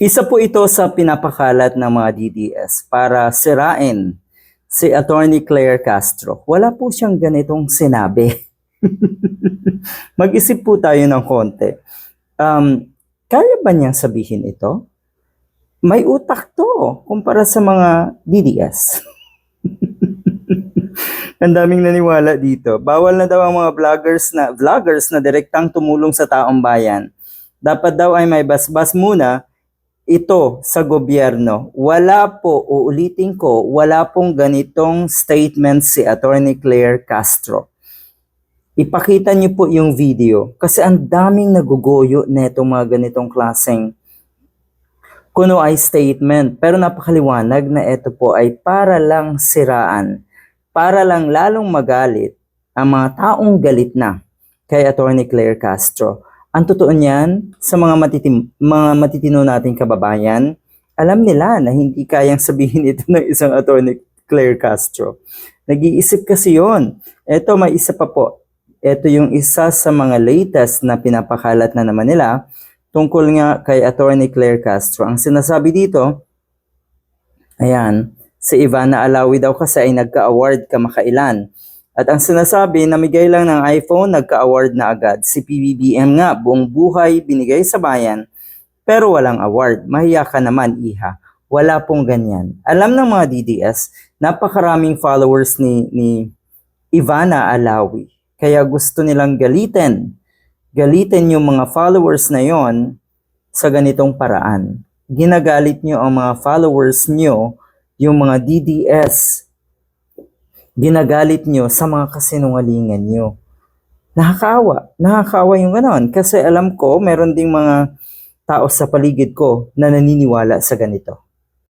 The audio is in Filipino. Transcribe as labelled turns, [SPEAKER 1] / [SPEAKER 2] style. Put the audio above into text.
[SPEAKER 1] Isa po ito sa pinapakalat ng mga DDS para sirain si Attorney Claire Castro. Wala po siyang ganitong sinabi. Mag-isip po tayo ng konti. Kaya ba niyang sabihin ito? May utak to kumpara sa mga DDS. Ang daming naniwala dito. Bawal na daw ang mga vloggers na direktang tumulong sa taong bayan. Dapat daw ay may basbas muna ito sa gobyerno. Wala po, uulitin ko, wala pong ganitong statement si Attorney Claire Castro. Ipakita niyo po yung video kasi ang daming nagugoyo na itong mga ganitong klaseng kuno ay statement. Pero napakaliwanag na ito po ay para lang siraan, para lang lalong magalit ang mga taong galit na kay Attorney Claire Castro. Ang totoo niyan, sa mga matitino nating kababayan, alam nila na hindi kayang sabihin ito ng isang Attorney Claire Castro. Nag-iisip kasi yon. Ito, may isa pa po. Ito yung isa sa mga latest na pinapakalat na naman nila tungkol nga kay Attorney Claire Castro. Ang sinasabi dito, ayan, si Ivana Alawi daw kasi ay nagka-award kamakailan. At ang sinasabi, namigay lang ng iPhone, nagka-award na agad. Si PBBM nga, buong buhay binigay sa bayan, pero walang award. Mahiya ka naman, iha. Wala pong ganyan. Alam ng mga DDS, napakaraming followers ni Ivana Alawi. Kaya gusto nilang galitin. Galitin yung mga followers na yon sa ganitong paraan. Ginagalit nyo ang mga followers nyo, yung mga DDS, ginagalit nyo sa mga kasinungalingan nyo. Nakakaawa yung ganon. Kasi alam ko, meron ding mga tao sa paligid ko na naniniwala sa ganito.